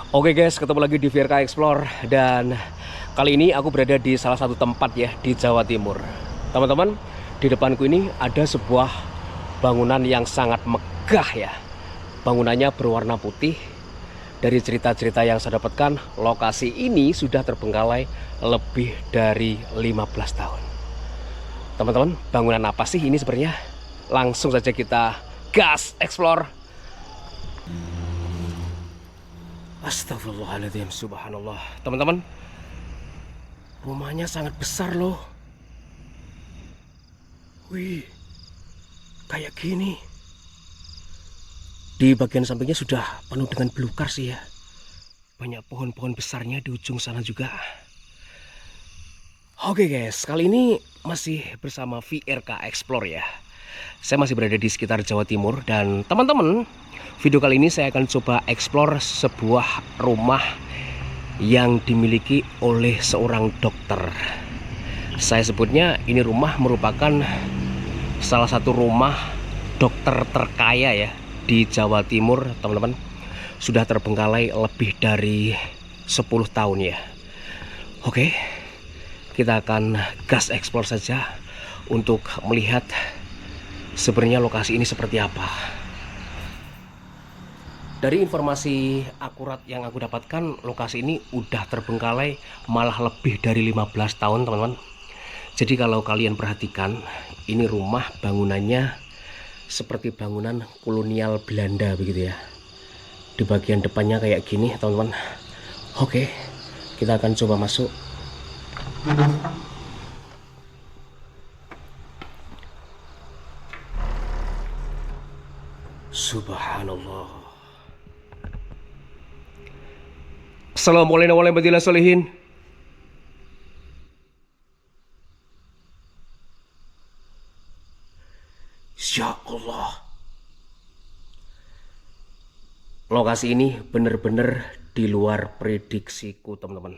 Oke guys, ketemu lagi di VRK Explore dan kali ini aku berada di salah satu tempat ya di Jawa Timur. Teman-teman, di depanku ini ada sebuah bangunan yang sangat megah ya. Bangunannya berwarna putih. Dari cerita-cerita yang saya dapatkan, lokasi ini sudah terbengkalai lebih dari 15 tahun. Teman-teman, bangunan apa sih ini sebenarnya? Langsung saja kita gas explore. Astagfirullahaladzim, subhanallah. Teman-teman, rumahnya sangat besar loh. Wih, kayak gini. Di bagian sampingnya sudah penuh dengan belukar sih ya. Banyak pohon-pohon besarnya di ujung sana juga. Oke guys, kali ini masih bersama VRK Explore ya. Saya masih berada di sekitar Jawa Timur dan teman-teman, video kali ini saya akan coba explore sebuah rumah yang dimiliki oleh seorang dokter. Saya sebutnya ini rumah merupakan salah satu rumah dokter terkaya ya di Jawa Timur, teman-teman. Sudah terbengkalai lebih dari 10 tahun ya. Oke, kita akan gas explore saja untuk melihat sebenarnya lokasi ini seperti apa. Dari informasi akurat yang aku dapatkan, lokasi ini udah terbengkalai malah lebih dari 15 tahun, teman-teman. Jadi kalau kalian perhatikan, ini rumah bangunannya seperti bangunan kolonial Belanda begitu ya. Di bagian depannya kayak gini, teman-teman. Oke, kita akan coba masuk. Subhanallah. Assalamualaikum warahmatullahi wabarakatuh. Ya Allah. Lokasi ini benar-benar di luar prediksiku, teman-teman.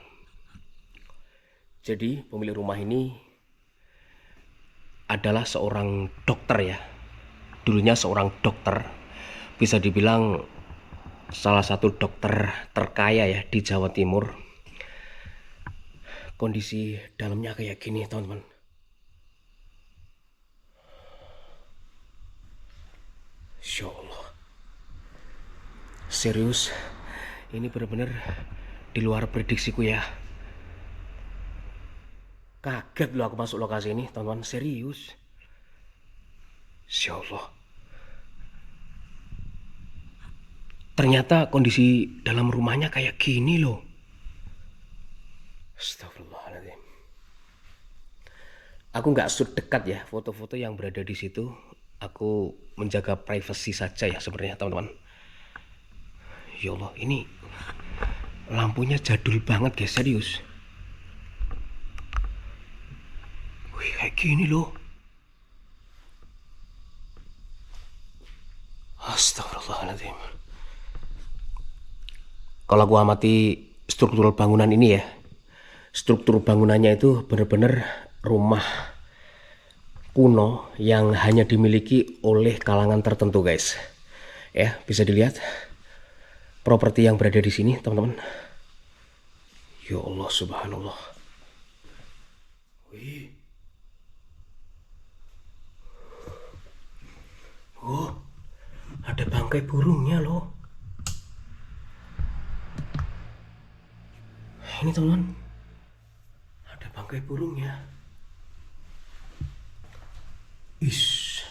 Jadi pemilik rumah ini adalah seorang dokter ya. Dulunya seorang dokter. Bisa dibilang salah satu dokter terkaya ya di Jawa Timur. Kondisi dalamnya kayak gini, teman-teman. Ya Allah. Serius, ini benar-benar di luar prediksiku ya. Kaget loh aku masuk lokasi ini, teman-teman. Serius. Ya Allah. Ternyata kondisi dalam rumahnya kayak gini loh. Astagfirullahaladzim. Aku nggak shoot dekat ya foto-foto yang berada di situ. Aku menjaga privasi saja ya sebenarnya, teman-teman. Ya Allah, ini lampunya jadul banget guys, serius. Wih, kayak gini loh. Astagfirullahaladzim. Kalau gua amati struktur bangunan ini ya, struktur bangunannya itu benar-benar rumah kuno yang hanya dimiliki oleh kalangan tertentu guys. Ya, bisa dilihat properti yang berada di sini, teman-teman. Ya Allah, subhanallah. Wih. Oh, ada bangkai burungnya loh. Ini teman-teman, ada bangkai burungnya. Is.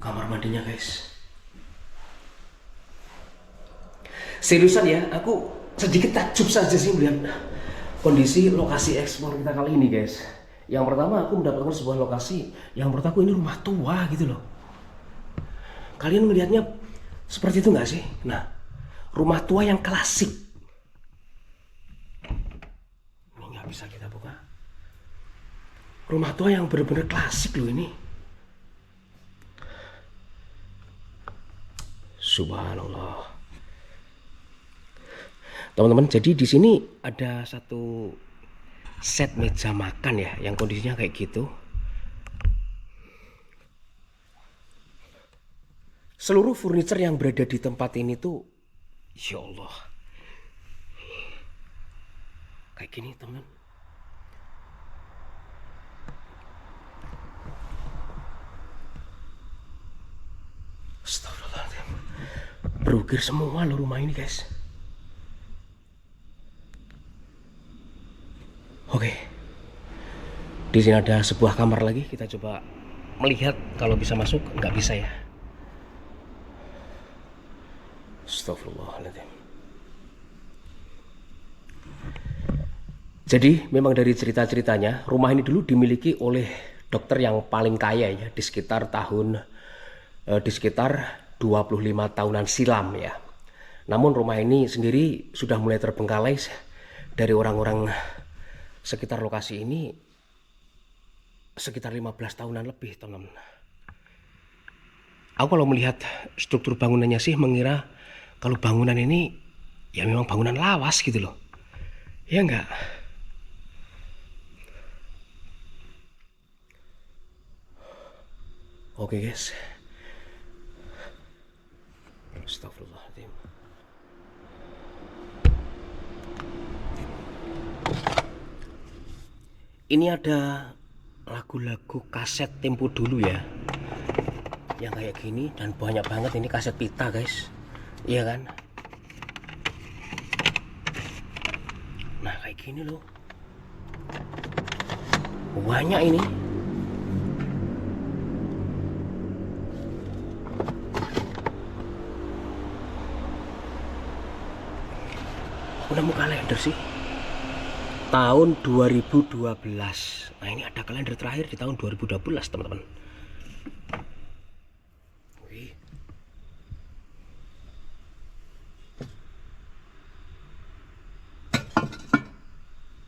Kamar mandinya guys. Seriusan ya, aku sedikit takjub saja sih melihat kondisi lokasi ekspor kita kali ini guys. Yang pertama, aku mendapatkan sebuah lokasi yang menurut aku ini rumah tua gitu loh. Kalian melihatnya seperti itu nggak sih? Nah, rumah tua yang klasik. Ini nggak bisa kita buka. Rumah tua yang benar-benar klasik loh ini. Subhanallah. Teman-teman, jadi di sini ada satu set meja makan ya, yang kondisinya kayak gitu. Seluruh furniture yang berada di tempat ini tuh Ya Allah. Kayak gini teman. Astagfirullahaladzim. Berukir semua loh rumah ini guys. Oke. Di sini ada sebuah kamar lagi. Kita coba melihat kalau bisa masuk. Nggak bisa ya. Astagfirullahaladzim. Jadi memang dari cerita-ceritanya rumah ini dulu dimiliki oleh dokter yang paling kaya ya di sekitar 25 tahunan silam ya. Namun rumah ini sendiri sudah mulai terbengkalai dari orang-orang sekitar lokasi ini sekitar 15 tahunan lebih, teman-teman. Aku kalau melihat struktur bangunannya sih mengira kalau bangunan ini ya memang bangunan lawas gitu loh. Ya enggak? Oke guys. Astagfirullahaladzim. Ini ada lagu-lagu kaset tempo dulu ya. Yang kayak gini dan banyak banget ini kaset pita guys. Iya kan? Nah kayak gini loh. Banyak ini. Udah mau kalender sih tahun 2012. Nah ini ada kalender terakhir di tahun 2012 teman-teman.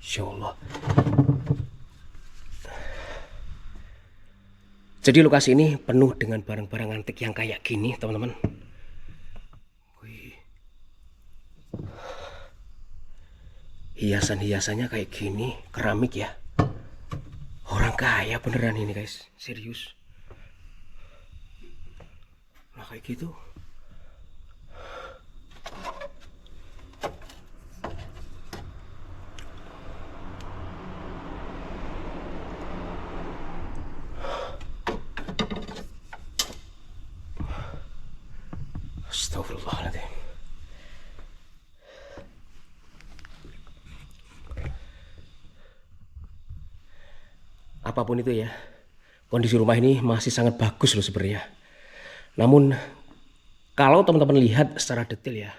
Insya Allah. Jadi lokasi ini penuh dengan barang-barang antik yang kayak gini teman-teman. Hiasan-hiasannya kayak gini, keramik ya. Orang kaya beneran ini guys, serius. Nah kayak gitu. Astagfirullahaladzim. Apapun itu ya, kondisi rumah ini masih sangat bagus loh sebenarnya. Namun kalau teman-teman lihat secara detail ya,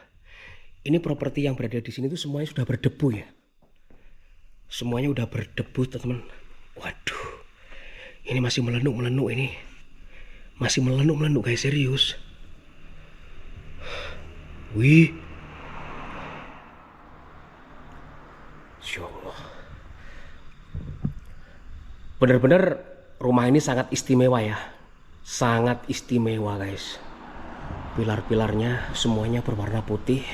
ini properti yang berada di sini tuh semuanya sudah berdebu ya. Semuanya udah berdebu teman-teman. Waduh, ini masih melenuk-melenuk ini. Masih melenuk-melenuk guys, serius. Wih. Insya Allah. Benar-benar rumah ini sangat istimewa ya. Sangat istimewa guys. Pilar-pilarnya semuanya berwarna putih.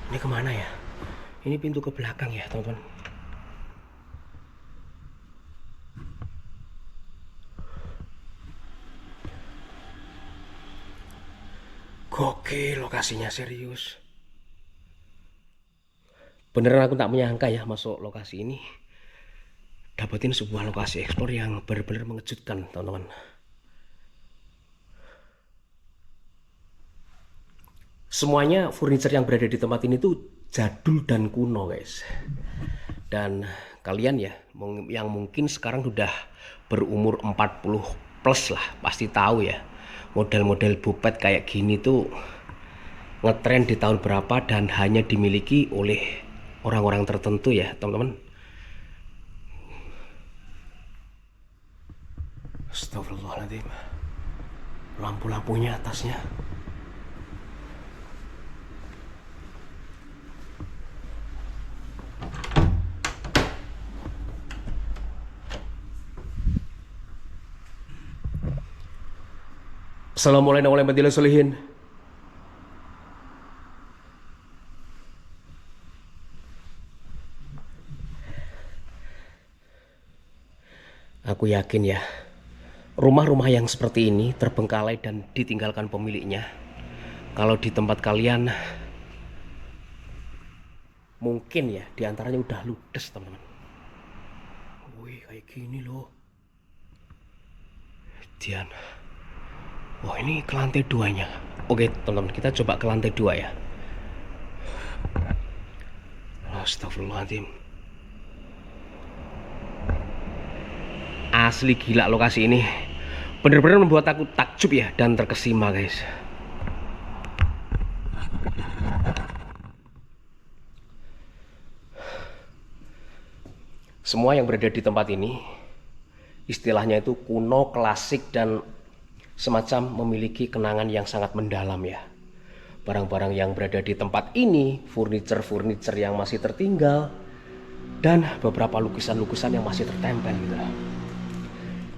Ini kemana ya? Ini pintu ke belakang ya teman-teman. Gokil lokasinya, serius. Beneran aku tak menyangka ya masuk lokasi ini dapetin sebuah lokasi eksplor yang benar-benar mengejutkan teman-teman. Semuanya furniture yang berada di tempat ini tuh jadul dan kuno guys. Dan kalian ya yang mungkin sekarang sudah berumur 40 plus lah pasti tahu ya model-model bupet kayak gini tuh ngetren di tahun berapa dan hanya dimiliki oleh orang-orang tertentu ya teman-teman. Astagfirullahaladzim. Lampu-lampunya atasnya. Assalamualaikum warahmatullahi wabarakatuh. Aku yakin ya Rumah-rumah yang seperti ini terbengkalai dan ditinggalkan pemiliknya. Kalau di tempat kalian mungkin ya diantaranya udah ludes teman-teman. Wih kayak gini loh. Dian. Wah ini ke lantai 2-nya. Oke teman-teman, kita coba ke lantai 2 ya. Astagfirullahaladzim. Asli gila lokasi ini. Bener-bener membuat aku takjub ya dan terkesima guys. Semua yang berada di tempat ini istilahnya itu kuno, klasik, dan semacam memiliki kenangan yang sangat mendalam ya. Barang-barang yang berada di tempat ini, furniture yang masih tertinggal, dan beberapa lukisan-lukisan yang masih tertempel gitu.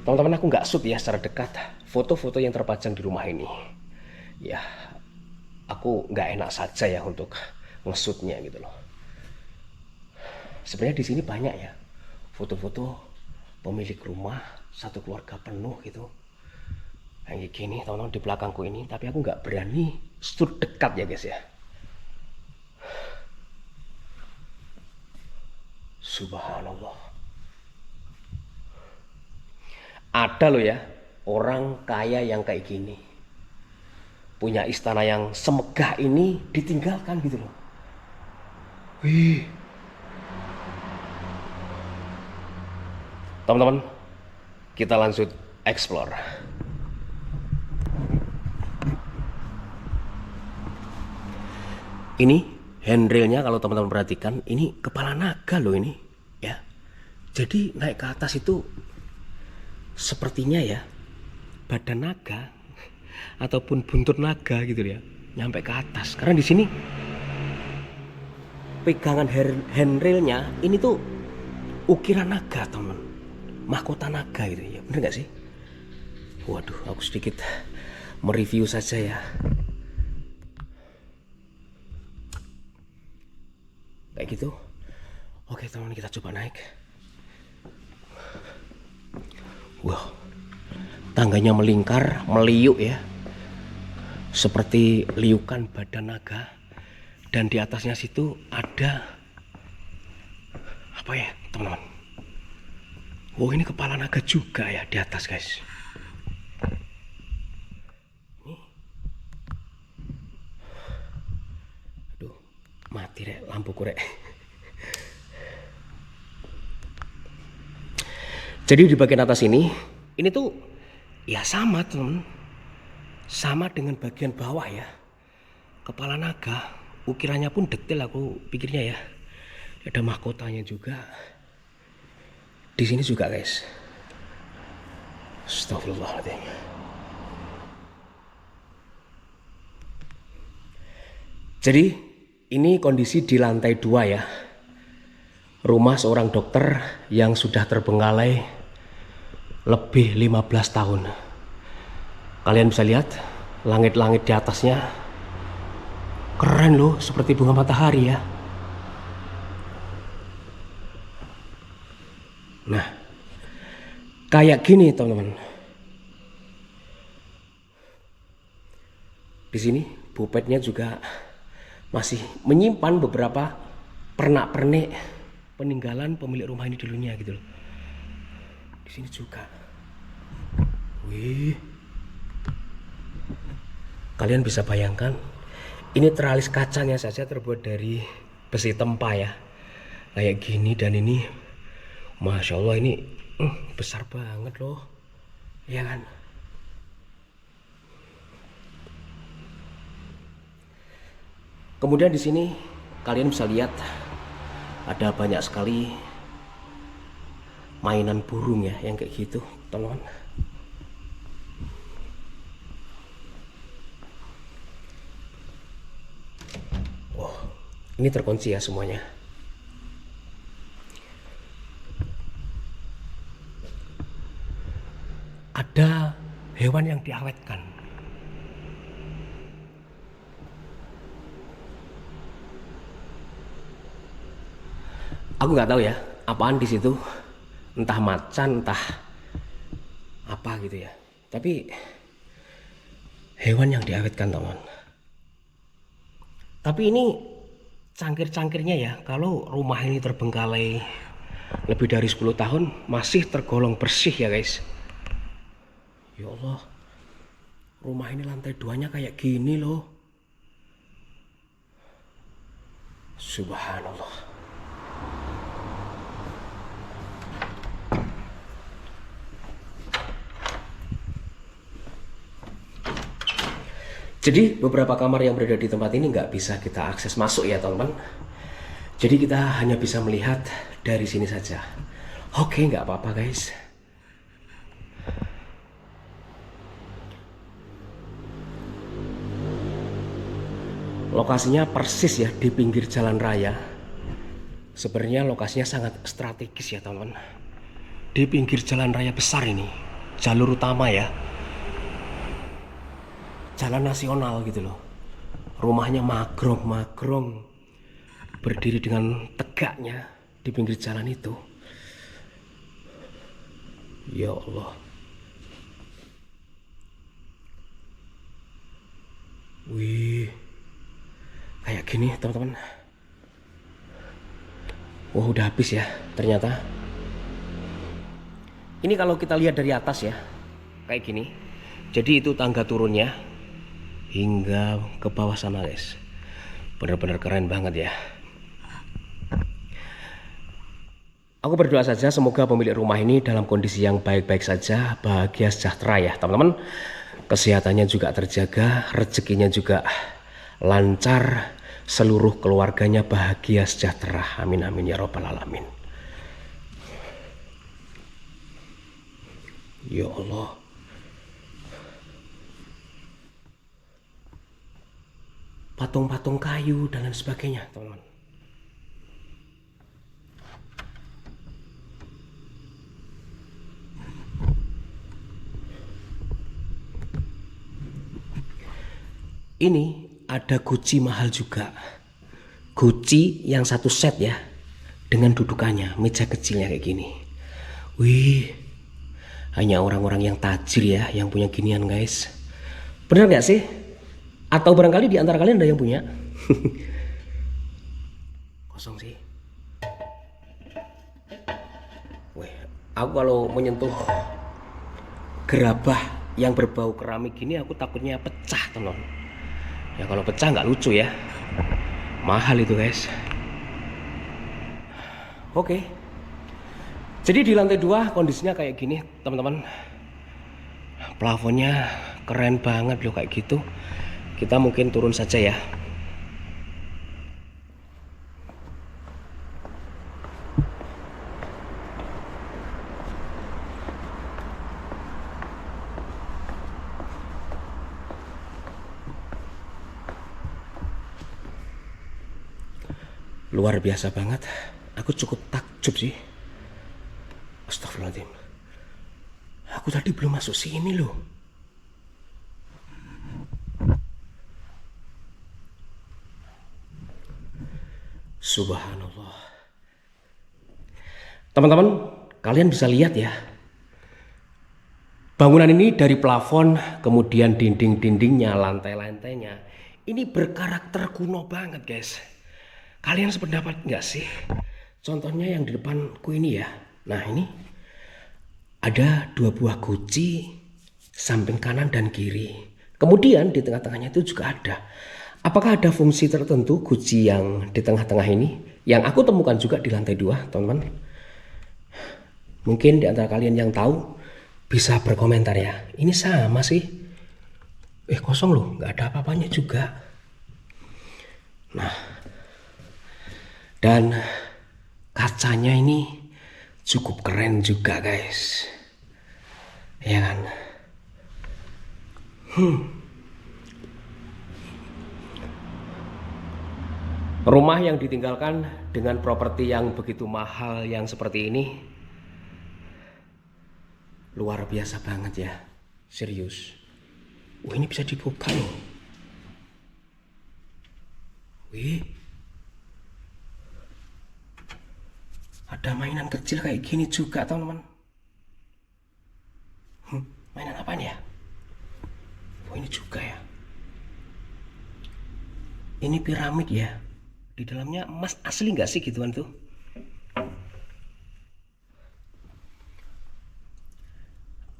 Teman-teman, aku nggak shoot ya secara dekat foto-foto yang terpajang di rumah ini. Ya, aku nggak enak saja ya untuk nge-shootnya gitu loh. Sebenarnya di sini banyak ya foto-foto pemilik rumah, satu keluarga penuh gitu. Kayak gini teman-teman di belakangku ini, tapi aku nggak berani shoot dekat ya guys ya. Subhanallah. Ada loh ya orang kaya yang kayak gini, punya istana yang semegah ini ditinggalkan gitu loh. Wih. Teman-teman, kita lanjut explore. Ini handrailnya kalau teman-teman perhatikan, ini kepala naga loh ini ya. Jadi naik ke atas itu sepertinya ya badan naga ataupun buntut naga gitu ya, nyampe ke atas. Karena di sini pegangan handrailnya ini tuh ukiran naga teman, mahkota naga gitu ya, bener nggak sih? Waduh, aku sedikit mereview saja ya. Kayak gitu. Oke teman, kita coba naik. Wow, tangganya melingkar, meliuk ya, seperti liukan badan naga. Dan di atasnya situ ada apa ya teman-teman? Wow, ini kepala naga juga ya di atas guys. Ini. Aduh, mati rek lampuku rek. Jadi di bagian atas ini tuh ya sama teman, sama dengan bagian bawah ya. Kepala naga, ukirannya pun detail aku pikirnya ya. Ada mahkotanya juga. Di sini juga guys. Astagfirullahaladzim. Jadi ini kondisi di lantai 2 ya. Rumah seorang dokter yang sudah terbengkalai lebih 15 tahun. Kalian bisa lihat langit-langit di atasnya keren loh, seperti bunga matahari ya. Nah, kayak gini teman-teman. Di sini bupetnya juga masih menyimpan beberapa pernak-pernik peninggalan pemilik rumah ini dulunya gitu loh. Di sini juga. Wih. Kalian bisa bayangkan, ini teralis kacanya saja terbuat dari besi tempa ya. Kayak gini, dan ini Masya Allah ini besar banget loh. Ya kan? Kemudian di sini kalian bisa lihat ada banyak sekali mainan burung ya yang kayak gitu teman-teman. Wow, ini terkunci ya semuanya. Ada hewan yang diawetkan. Aku nggak tahu ya apaan di situ, entah macan, entah apa apa gitu ya. Tapi hewan yang diawetkan teman. Tapi ini cangkir-cangkirnya ya, kalau rumah ini terbengkalai lebih dari 10 tahun masih tergolong bersih ya guys. Ya Allah, rumah ini lantai 2-nya kayak gini loh. Subhanallah. Jadi beberapa kamar yang berada di tempat ini nggak bisa kita akses masuk ya teman-teman. Jadi kita hanya bisa melihat dari sini saja. Oke, nggak apa-apa guys. Lokasinya persis ya di pinggir jalan raya. Sebenarnya lokasinya sangat strategis ya teman-teman. Di pinggir jalan raya besar ini, jalur utama ya. Jalan nasional gitu loh. Rumahnya magrong-magrong, berdiri dengan tegaknya di pinggir jalan itu. Ya Allah. Wih, kayak gini teman-teman. Wah, udah habis ya ternyata. Ini kalau kita lihat dari atas ya, kayak gini. Jadi itu tangga turunnya hingga ke bawah sana guys. Bener-bener keren banget ya. Aku berdoa saja semoga pemilik rumah ini dalam kondisi yang baik-baik saja, bahagia sejahtera ya teman-teman. Kesehatannya juga terjaga, rezekinya juga lancar, seluruh keluarganya bahagia sejahtera. Amin amin ya robbal alamin. Ya Allah. Patung-patung kayu dan lain sebagainya teman-teman. Ini ada guci mahal juga. Guci yang satu set ya, dengan dudukannya, meja kecilnya kayak gini. Wih, hanya orang-orang yang tajir ya yang punya ginian guys. Bener gak sih? Atau barangkali di antara kalian ada yang punya? Kosong sih. Wih, aku kalau menyentuh gerabah yang berbau keramik gini aku takutnya pecah teman. Ya kalau pecah nggak lucu ya. Mahal itu guys. Oke. Jadi di lantai 2 kondisinya kayak gini teman-teman. Plafonnya keren banget loh kayak gitu. Kita mungkin turun saja ya. Luar biasa banget. Aku cukup takjub sih. Astagfirullahaladzim. Aku tadi belum masuk sini loh. Subhanallah. Teman-teman, kalian bisa lihat ya. Bangunan ini dari plafon, kemudian dinding-dindingnya, lantai-lantainya. Ini berkarakter kuno banget guys. Kalian sependapat nggak sih? Contohnya yang di depanku ini ya. Nah ini ada 2 buah guci samping kanan dan kiri. Kemudian di tengah-tengahnya itu juga ada. Apakah ada fungsi tertentu guci yang di tengah-tengah ini? Yang aku temukan juga di lantai 2 teman-teman. Mungkin di antara kalian yang tahu bisa berkomentar ya. Ini sama sih. Kosong loh, nggak ada apa-apanya juga. Nah, dan kacanya ini cukup keren juga guys. Ya kan? Rumah yang ditinggalkan dengan properti yang begitu mahal yang seperti ini luar biasa banget ya. Serius. Wah, ini bisa dibuka loh. Wih. Ada mainan kecil kayak gini juga teman-teman. Mainan apaan ya? Oh, ini juga ya. Ini piramid ya. Di dalamnya emas asli nggak sih gituan tuh?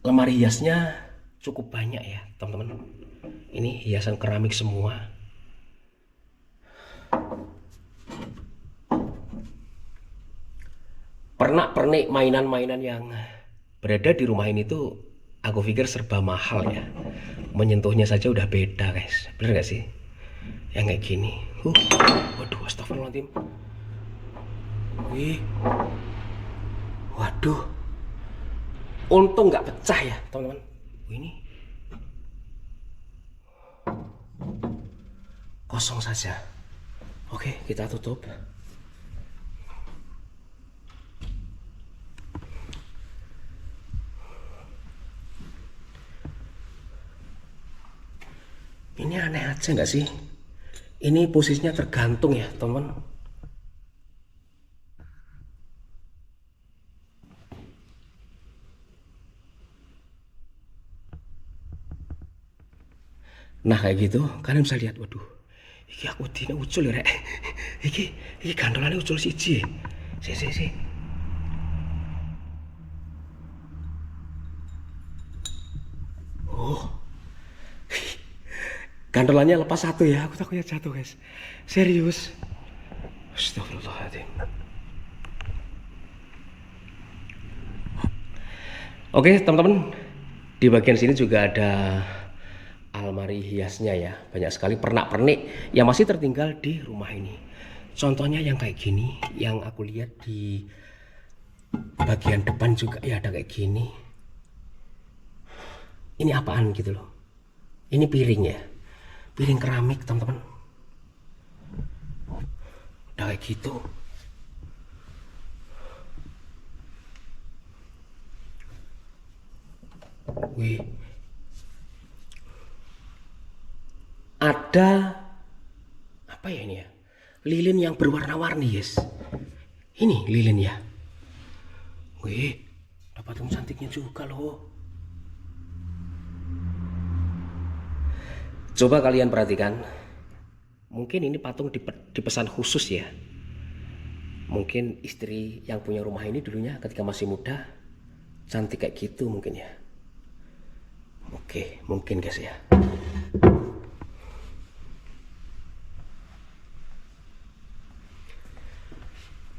Lemari hiasnya cukup banyak ya teman-teman. Ini hiasan keramik semua. Pernak-pernik mainan-mainan yang berada di rumah ini tuh aku pikir serba mahal ya. Menyentuhnya saja udah beda guys. Bener gak sih? Yang kayak gini. Waduh, astagfirullahaladzim. Wih. Waduh. Untung nggak pecah ya teman-teman. Ini kosong saja. Oke, kita tutup. Ini aneh aja nggak sih? Ini posisinya tergantung ya teman-teman. Nah kayak gitu kalian bisa lihat. Waduh, iki aku dina ucul ya rek. Iki gandolannya ucul siji. Si. Oh, gandolannya lepas satu ya. Aku takutnya jatuh guys. Serius. Astagfirullahaladzim. Oke teman-teman, di bagian sini juga ada almari hiasnya ya. Banyak sekali pernak-pernik yang masih tertinggal di rumah ini. Contohnya yang kayak gini, yang aku lihat di bagian depan juga ya ada kayak gini. Ini apaan gitu loh. Ini piring ya. Piring keramik teman-teman. Udah kayak gitu. Wih. Ada apa ya ini ya? Lilin yang berwarna-warni, yes. Ini lilin ya. Wih, dapat patung cantiknya juga loh. Coba kalian perhatikan. Mungkin ini patung dipesan khusus ya. Mungkin istri yang punya rumah ini dulunya ketika masih muda cantik kayak gitu mungkin ya. Oke, mungkin guys ya.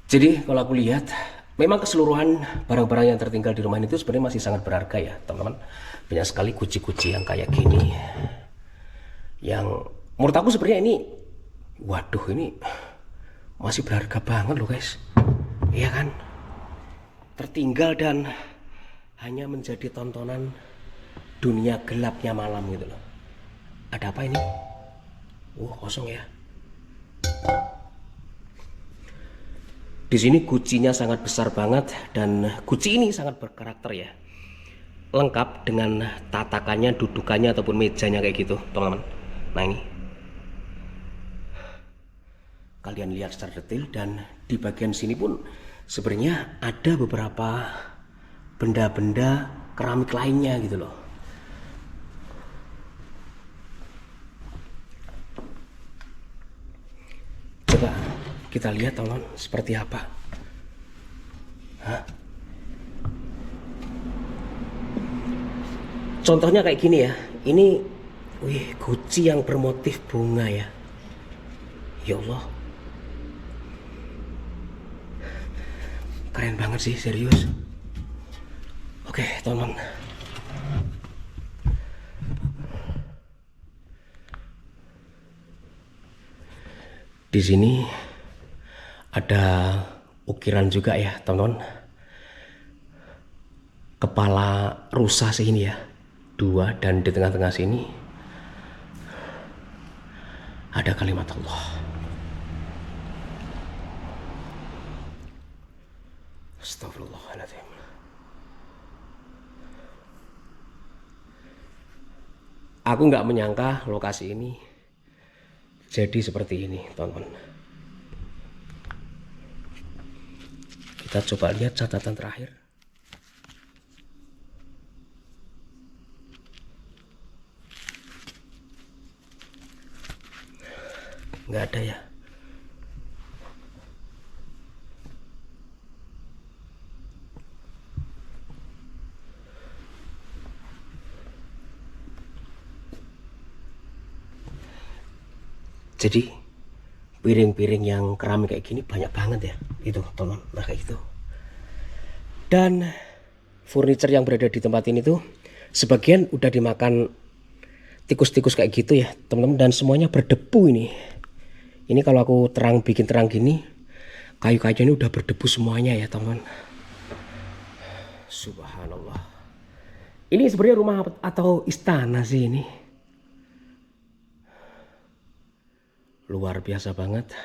Jadi kalau aku lihat, memang keseluruhan barang-barang yang tertinggal di rumah ini itu sebenarnya masih sangat berharga ya teman-teman. Banyak sekali guci-guci yang kayak gini. Yang menurut aku sebenarnya ini, waduh ini masih berharga banget loh guys. Iya kan? Tertinggal dan hanya menjadi tontonan dunia gelapnya malam gitu loh. Ada apa ini? Kosong ya. Di sini gucinya sangat besar banget dan guci ini sangat berkarakter ya. Lengkap dengan tatakannya, dudukannya ataupun mejanya kayak gitu, teman-teman. Nah ini. Kalian lihat secara detail dan di bagian sini pun sebenarnya ada beberapa benda-benda keramik lainnya gitu loh. Coba kita lihat teman-teman seperti apa. Contohnya kayak gini ya. Ini guci yang bermotif bunga ya. Ya Allah. Keren banget sih, serius. Oke, teman-teman. Di sini ada ukiran juga ya, teman-teman. Kepala rusa sini ya, 2, dan di tengah-tengah sini ada kalimat Allah. Astagfirullahaladzim. Aku nggak menyangka lokasi ini jadi seperti ini, teman-teman. Kita coba lihat catatan terakhir. nggak ada ya. Jadi piring-piring yang keramik kayak gini banyak banget ya, itu teman, nah kayak gitu. Dan furniture yang berada di tempat ini tuh sebagian udah dimakan tikus-tikus kayak gitu ya teman-teman, dan semuanya berdebu ini. Ini kalau aku bikin terang gini, kayu-kayu ini udah berdebu semuanya ya teman. Subhanallah. Ini sebenarnya rumah atau istana sih ini. Luar biasa banget.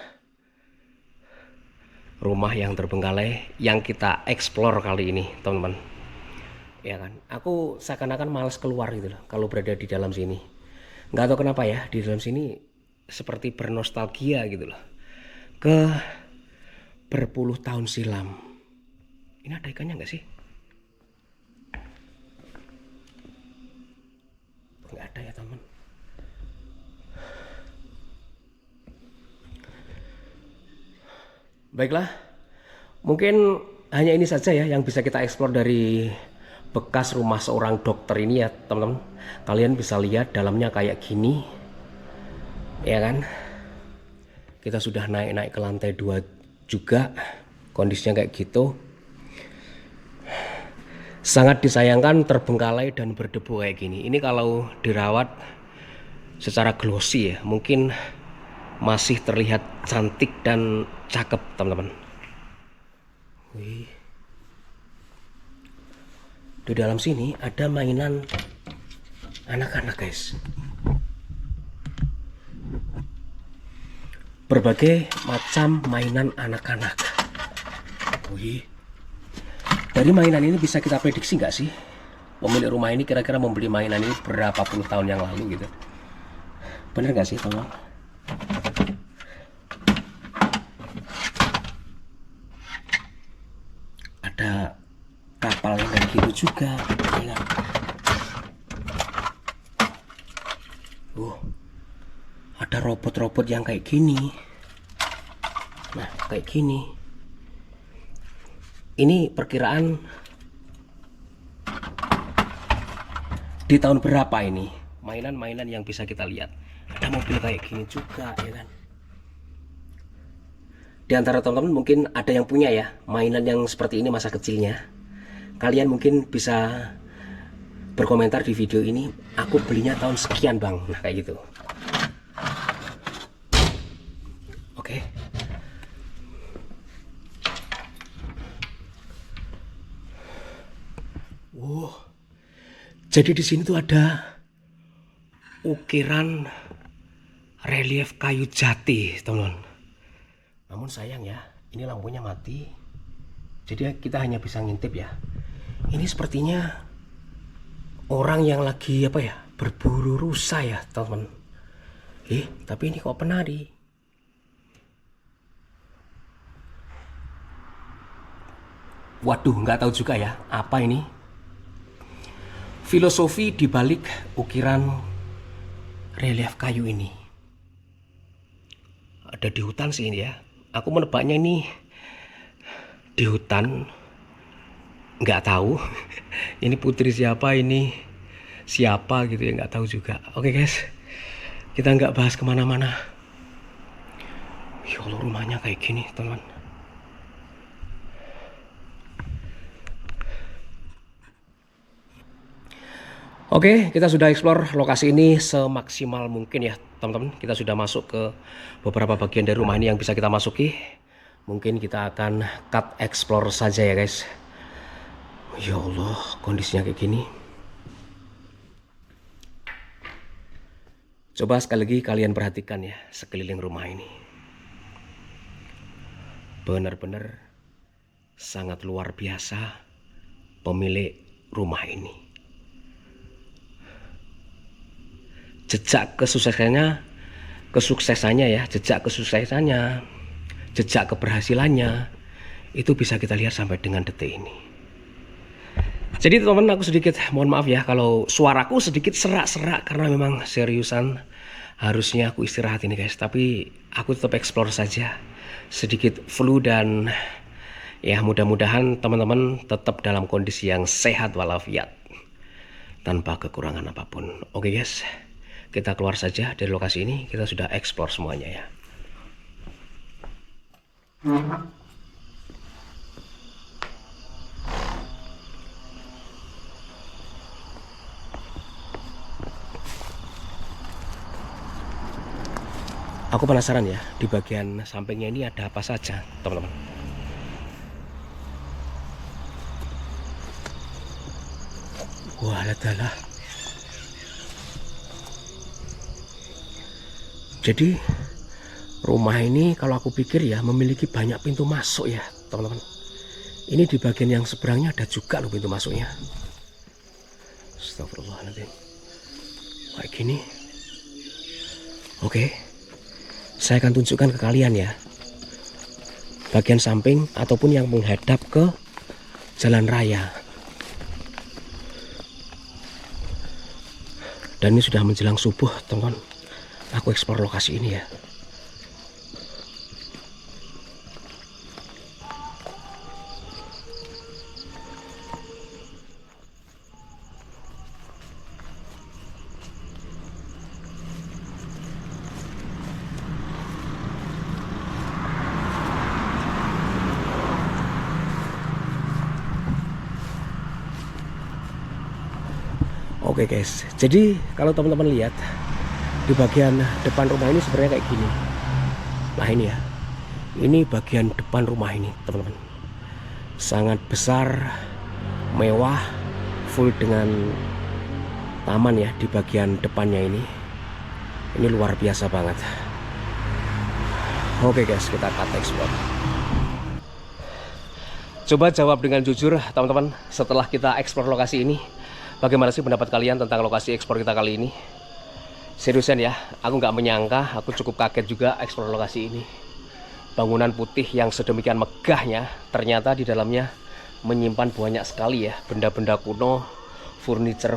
Rumah yang terbengkalai yang kita explore kali ini teman-teman. Ya kan, aku seakan-akan malas keluar gitu loh kalau berada di dalam sini. Nggak tahu kenapa ya, di dalam sini seperti bernostalgia gitu loh ke berpuluh tahun silam. Ini ada ikannya nggak sih? Nggak ada ya teman. Baiklah, mungkin hanya ini saja ya yang bisa kita eksplor dari bekas rumah seorang dokter ini ya teman-teman. Kalian bisa lihat dalamnya kayak gini, ya kan? Kita sudah naik-naik ke lantai 2 juga, kondisinya kayak gitu. Sangat disayangkan terbengkalai dan berdebu kayak gini. Ini kalau dirawat secara glossy ya, mungkin masih terlihat cantik dan cakep teman-teman. Wih. Di dalam sini ada mainan anak-anak guys. Berbagai macam mainan anak-anak. Wih. Dari mainan ini bisa kita prediksi nggak sih pemilik rumah ini kira-kira membeli mainan ini berapa puluh tahun yang lalu gitu? Bener nggak sih teman? Ada kapal yang kayak gitu juga ya. Ada robot-robot yang kayak gini. Nah kayak gini. Ini perkiraan di tahun berapa ini mainan-mainan yang bisa kita lihat. Ada mobil kayak gini juga ya kan. Di antara teman-teman mungkin ada yang punya ya mainan yang seperti ini masa kecilnya. Kalian mungkin bisa berkomentar di video ini, aku belinya tahun sekian bang. Nah kayak gitu. Oke. Wow. Jadi di sini tuh ada ukiran relief kayu jati teman-teman. Namun sayang ya, ini lampunya mati. Jadi kita hanya bisa ngintip ya. Ini sepertinya orang yang lagi apa ya, berburu rusa ya teman-teman. Tapi ini kok penari. Waduh, nggak tahu juga ya apa ini. Filosofi dibalik ukiran relief kayu ini. Ada di hutan sih ini ya. Aku menebaknya ini di hutan, nggak tahu ini putri siapa, ini siapa gitu ya, nggak tahu juga. Oke guys, kita nggak bahas kemana-mana. Ya Allah, rumahnya kayak gini teman. Oke, kita sudah explore lokasi ini semaksimal mungkin ya teman-teman. Kita sudah masuk ke beberapa bagian dari rumah ini yang bisa kita masuki. Mungkin kita akan cut explore saja ya guys. Ya Allah, kondisinya kayak gini. Coba sekali lagi kalian perhatikan ya sekeliling rumah ini. Benar-benar sangat luar biasa pemilik rumah ini. Jejak kesuksesannya ya, jejak kesuksesannya, jejak keberhasilannya itu bisa kita lihat sampai dengan detik ini. Jadi teman-teman, aku sedikit mohon maaf ya kalau suaraku sedikit serak-serak karena memang seriusan Harusnya aku istirahat ini guys, tapi aku tetap explore saja. Sedikit flu dan ya mudah-mudahan teman-teman tetap dalam kondisi yang sehat walafiat tanpa kekurangan apapun. Oke guys, kita keluar saja dari lokasi ini. Kita sudah explore semuanya ya. Aku penasaran ya, di bagian sampingnya ini ada apa saja, teman-teman. Wah, adalah. Jadi rumah ini kalau aku pikir ya memiliki banyak pintu masuk ya, teman-teman. Ini di bagian yang seberangnya ada juga loh pintu masuknya. Astagfirullahaladzim. Kayak gini. Oke. Saya akan tunjukkan ke kalian ya, bagian samping ataupun yang menghadap ke jalan raya. Dan ini sudah menjelang subuh, teman-teman. Aku eksplor lokasi ini ya. Oke guys, jadi kalau teman-teman lihat di bagian depan rumah ini sebenarnya kayak gini. Nah ini ya, ini bagian depan rumah ini teman-teman. Sangat besar, mewah, full dengan taman ya di bagian depannya ini. Ini luar biasa banget. Oke guys, kita akan explore. Coba jawab dengan jujur teman-teman, setelah kita explore lokasi ini, bagaimana sih pendapat kalian tentang lokasi ekspor kita kali ini? Seriusan ya, aku nggak menyangka, aku cukup kaget juga eksplor lokasi ini. Bangunan putih yang sedemikian megahnya, ternyata di dalamnya menyimpan banyak sekali ya benda-benda kuno, furniture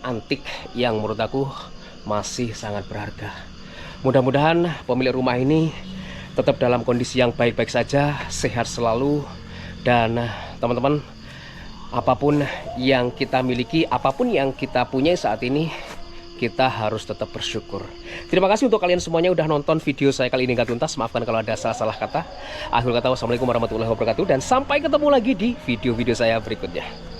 antik yang menurut aku masih sangat berharga. Mudah-mudahan pemilik rumah ini tetap dalam kondisi yang baik-baik saja, sehat selalu, dan teman-teman, apapun yang kita miliki, apapun yang kita punya saat ini, kita harus tetap bersyukur. Terima kasih untuk kalian semuanya udah nonton video saya kali ini nggak tuntas. Maafkan kalau ada salah-salah kata. Akhir kata, wassalamualaikum warahmatullahi wabarakatuh. Dan sampai ketemu lagi di video-video saya berikutnya.